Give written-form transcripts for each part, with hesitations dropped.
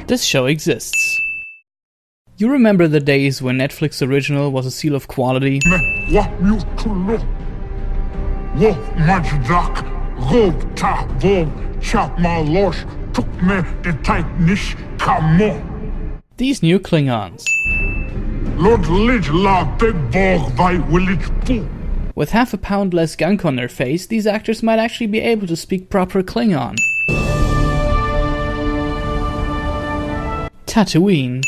This show exists. You remember the days when Netflix original was a seal of quality? These new Klingons. With half a pound less gunk on their face, these actors might actually be able to speak proper Klingon. Tatooine.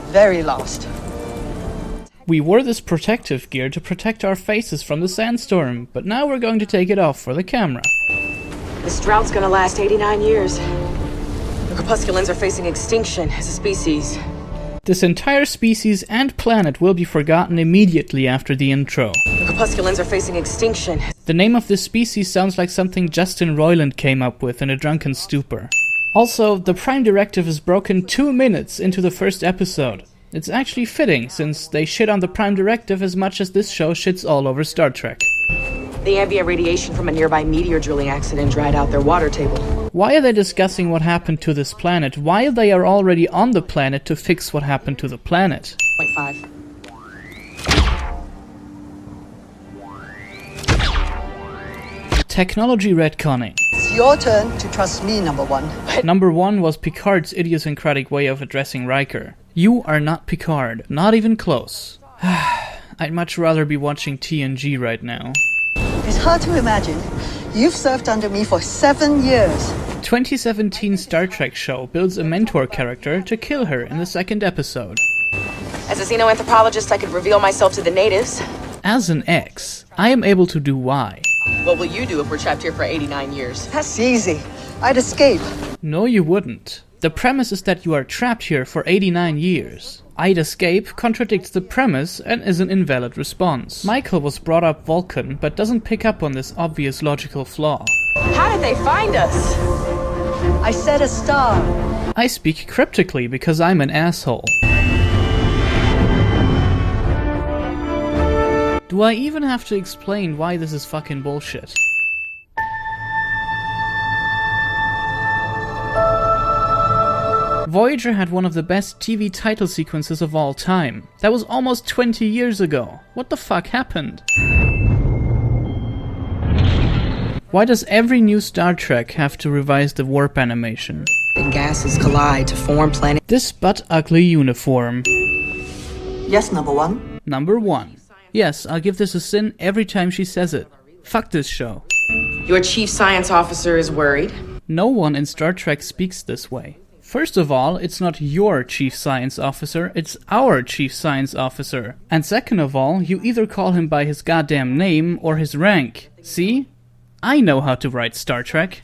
Very lost. We wore this protective gear to protect our faces from the sandstorm, but now we're going to take it off for the camera. This drought's gonna last 89 years. The Crepusculans are facing extinction as a species. This entire species and planet will be forgotten immediately after the intro. The Crepusculans are facing extinction. The name of this species sounds like something Justin Roiland came up with in a drunken stupor. Also, the Prime Directive is broken 2 minutes into the first episode. It's actually fitting, since they shit on the Prime Directive as much as this show shits all over Star Trek. The ambient radiation from a nearby meteor drilling accident dried out their water table. Why are they discussing what happened to this planet while they are already on the planet to fix what happened to the planet? 0.5. Technology retconning. It's your turn to trust me, number one. Number one was Picard's idiosyncratic way of addressing Riker. You are not Picard, not even close. I'd much rather be watching TNG right now. It's hard to imagine. You've served under me for 7 years. 2017 Star Trek show builds a mentor character to kill her in the second episode. As a xenoanthropologist, I could reveal myself to the natives. As an ex, I am able to do Y. What will you do if we're trapped here for 89 years? That's easy. I'd escape. No, you wouldn't. The premise is that you are trapped here for 89 years. I'd escape contradicts the premise and is an invalid response. Michael was brought up Vulcan, but doesn't pick up on this obvious logical flaw. How did they find us? I said a star. I speak cryptically because I'm an asshole. Do I even have to explain why this is fucking bullshit? Voyager had one of the best TV title sequences of all time. That was almost 20 years ago. What the fuck happened? Why does every new Star Trek have to revise the warp animation? And gases collide to form planet. This butt-ugly uniform. Yes, number one. Number one. Yes, I'll give this a sin every time she says it. Fuck this show. Your chief science officer is worried. No one in Star Trek speaks this way. First of all, it's not your chief science officer, it's our chief science officer. And second of all, you either call him by his goddamn name or his rank. See? I know how to write Star Trek.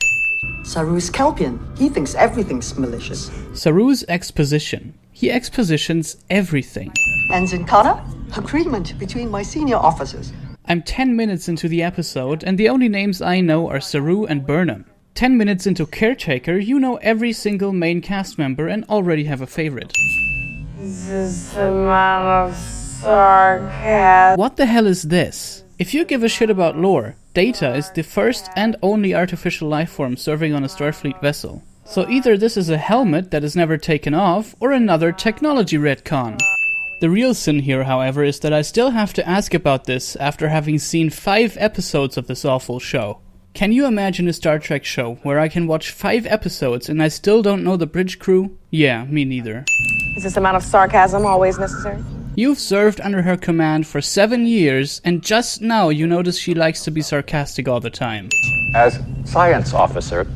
Saru's Kelpian. He thinks everything's malicious. Saru's exposition. He expositions everything. Ensign Carter? Agreement between my senior officers. I'm 10 minutes into the episode, and the only names I know are Saru and Burnham. 10 minutes into Caretaker, you know every single main cast member and already have a favorite. This amount of sarcasm. What the hell is this? If you give a shit about lore, Data is the first and only artificial life form serving on a Starfleet vessel. So either this is a helmet that is never taken off, or another technology retcon. The real sin here, however, is that I still have to ask about this after having seen 5 episodes of this awful show. Can you imagine a Star Trek show where I can watch 5 episodes and I still don't know the bridge crew? Yeah, me neither. Is this amount of sarcasm always necessary? You've served under her command for 7 years, and just now you notice she likes to be sarcastic all the time. As science officer,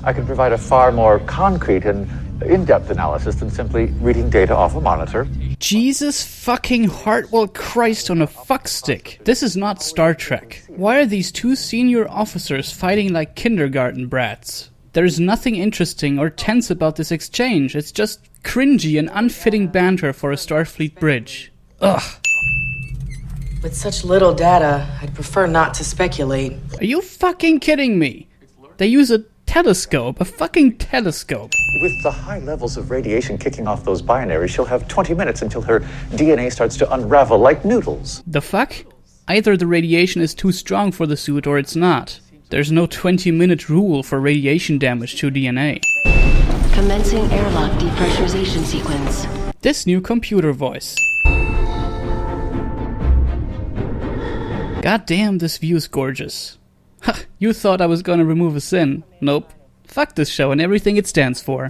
I can provide a far more concrete and in-depth analysis than simply reading data off a monitor. Jesus fucking Hartwell Christ on a fuckstick. This is not Star Trek. Why are these 2 senior officers fighting like kindergarten brats? There's nothing interesting or tense about this exchange. It's just cringy and unfitting banter for a Starfleet bridge. Ugh. With such little data, I'd prefer not to speculate. Are you fucking kidding me? They use a telescope, a fucking telescope. With the high levels of radiation kicking off those binaries, she'll have 20 minutes until her DNA starts to unravel like noodles. The fuck? Either the radiation is too strong for the suit or it's not. There's no 20-minute rule for radiation damage to DNA. Commencing airlock depressurization sequence. This new computer voice. God damn, this view is gorgeous. Ha, you thought I was gonna remove a sin. Nope. Fuck this show and everything it stands for.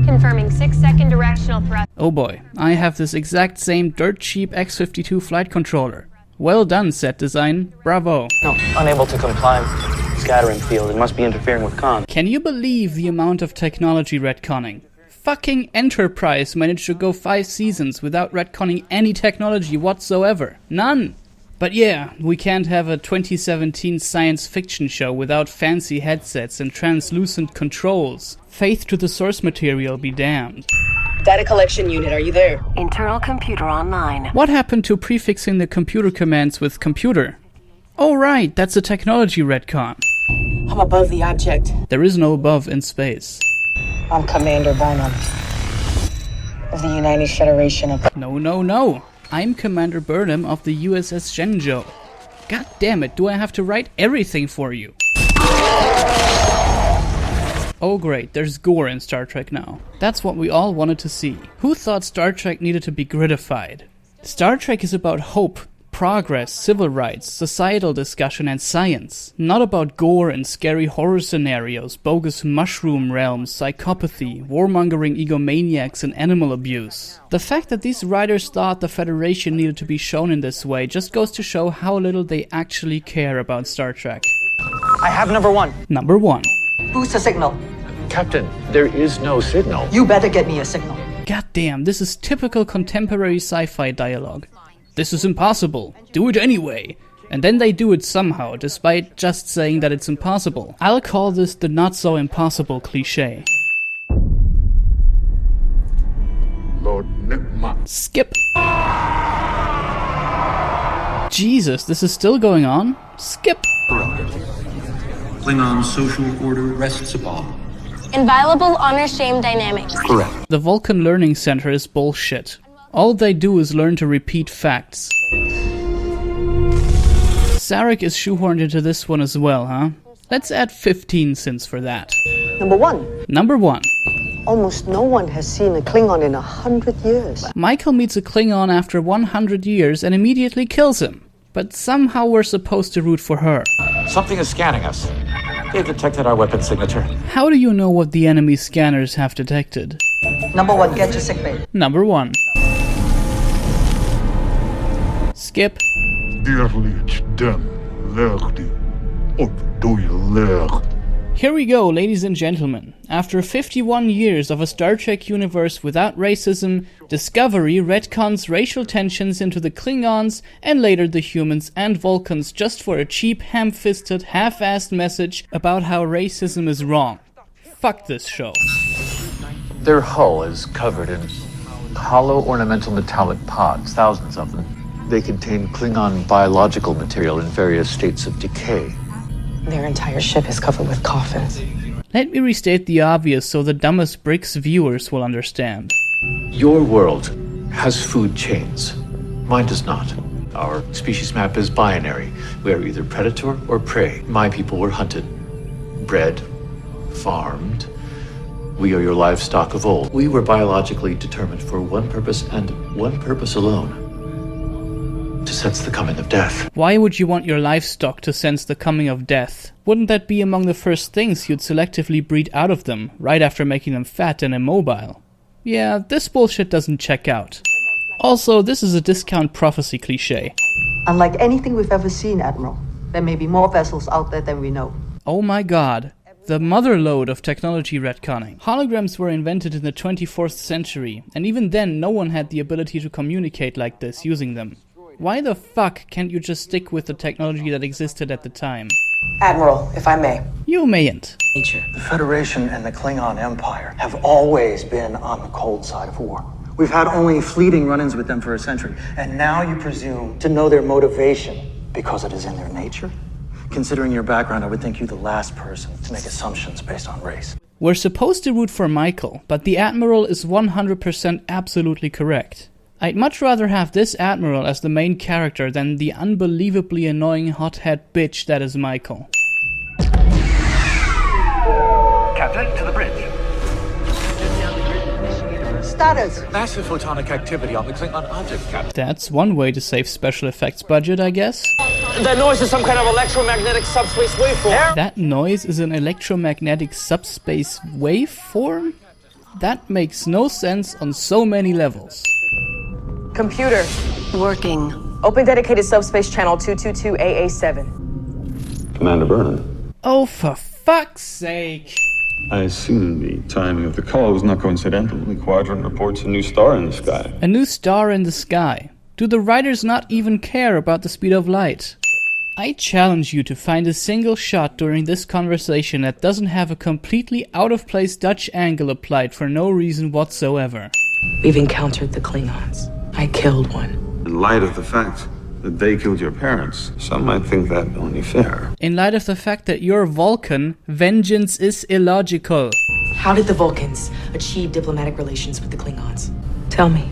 Confirming 6-second directional thrust. Oh boy, I have this exact same dirt cheap X-52 flight controller. Well done, set design. Bravo. No, unable to comply. Scattering field. It must be interfering with comms. Can you believe the amount of technology retconning? Fucking Enterprise managed to go 5 seasons without retconning any technology whatsoever. None. But yeah, we can't have a 2017 science fiction show without fancy headsets and translucent controls. Faith to the source material be damned. Data collection unit, are you there? Internal computer online. What happened to prefixing the computer commands with computer? Oh right, that's a technology retcon. I'm above the object. There is no above in space. I'm Commander Burnham of the United Federation of... No. I'm Commander Burnham of the USS Zhengzhou. God damn it, do I have to write everything for you? Oh great, there's gore in Star Trek now. That's what we all wanted to see. Who thought Star Trek needed to be gritified? Star Trek is about hope, progress, civil rights, societal discussion and science. Not about gore and scary horror scenarios, bogus mushroom realms, psychopathy, warmongering egomaniacs and animal abuse. The fact that these writers thought the Federation needed to be shown in this way just goes to show how little they actually care about Star Trek. I have number 1. Number 1. Boost the signal. Captain, there is no signal. You better get me a signal. God damn, this is typical contemporary sci-fi dialogue. This is impossible. Do it anyway. And then they do it somehow, despite just saying that it's impossible. I'll call this the not-so-impossible cliché. Lord Nigma. Skip. Jesus, this is still going on? Skip. Klingon social order rests upon. Inviolable honor-shame dynamics. Correct. The Vulcan Learning Center is bullshit. All they do is learn to repeat facts. Sarek is shoehorned into this one as well, huh? Let's add 15 sins for that. Number 1. Number 1. Almost no one has seen a Klingon in 100 years. Michael meets a Klingon after 100 years and immediately kills him. But somehow we're supposed to root for her. Something is scanning us. They've detected our weapon signature. How do you know what the enemy scanners have detected? Number 1, get to sickbay. Number 1. Skip. Here we go, ladies and gentlemen. After 51 years of a Star Trek universe without racism, Discovery retcons racial tensions into the Klingons and later the humans and Vulcans just for a cheap, ham-fisted, half-assed message about how racism is wrong. Fuck this show. Their hull is covered in hollow ornamental metallic pods, thousands of them. They contain Klingon biological material in various states of decay. Their entire ship is covered with coffins. Let me restate the obvious so the dumbest bricks viewers will understand. Your world has food chains. Mine does not. Our species map is binary. We are either predator or prey. My people were hunted, bred, farmed. We are your livestock of old. We were biologically determined for one purpose and one purpose alone. To sense the coming of death. Why would you want your livestock to sense the coming of death? Wouldn't that be among the first things you'd selectively breed out of them, right after making them fat and immobile? Yeah, this bullshit doesn't check out. Also, this is a discount prophecy cliché. Unlike anything we've ever seen, Admiral, there may be more vessels out there than we know. Oh my god. The motherlode of technology retconning. Holograms were invented in the 24th century, and even then no one had the ability to communicate like this using them. Why the fuck can't you just stick with the technology that existed at the time? Admiral, if I may. You mayn't. The Federation and the Klingon Empire have always been on the cold side of war. We've had only fleeting run-ins with them for a century, and now you presume to know their motivation because it is in their nature? Considering your background, I would think you the last person to make assumptions based on race. We're supposed to root for Michael, but the Admiral is 100% absolutely correct. I'd much rather have this Admiral as the main character than the unbelievably annoying hothead bitch that is Michael. Captain, to the bridge. Status. Massive photonic activity on the Klingon object, Captain. That's one way to save special effects budget, I guess. That noise is some kind of electromagnetic subspace waveform. That noise is an electromagnetic subspace waveform? That makes no sense on so many levels. Computer. Working. Open dedicated subspace channel 222AA7. Commander Burnham. Oh, for fuck's sake. I assume the timing of the call was not coincidental. The quadrant reports a new star in the sky. A new star in the sky. Do the writers not even care about the speed of light? I challenge you to find a single shot during this conversation that doesn't have a completely out-of-place Dutch angle applied for no reason whatsoever. We've encountered the Klingons. I killed one. In light of the fact that they killed your parents, some might think that only fair. In light of the fact that you're Vulcan, vengeance is illogical. How did the Vulcans achieve diplomatic relations with the Klingons? Tell me,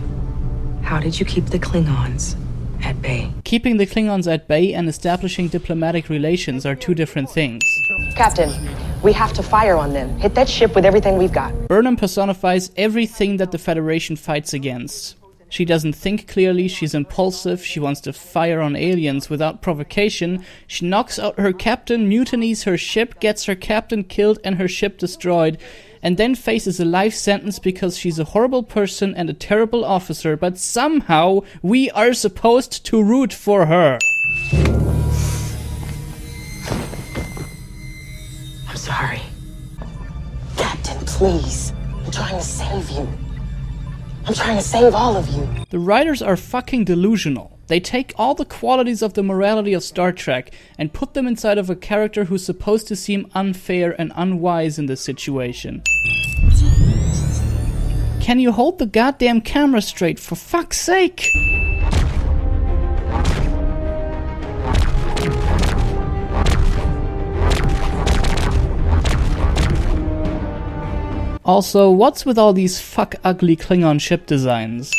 how did you keep the Klingons at bay? Keeping the Klingons at bay and establishing diplomatic relations are two different things. Captain, we have to fire on them. Hit that ship with everything we've got. Burnham personifies everything that the Federation fights against. She doesn't think clearly, she's impulsive, she wants to fire on aliens without provocation, she knocks out her captain, mutinies her ship, gets her captain killed and her ship destroyed, and then faces a life sentence because she's a horrible person and a terrible officer, but somehow we are supposed to root for her. I'm sorry. Captain, please. I'm trying to save you. I'm trying to save all of you. The writers are fucking delusional. They take all the qualities of the morality of Star Trek and put them inside of a character who's supposed to seem unfair and unwise in this situation. Can you hold the goddamn camera straight, for fuck's sake? Also, what's with all these fuck ugly Klingon ship designs?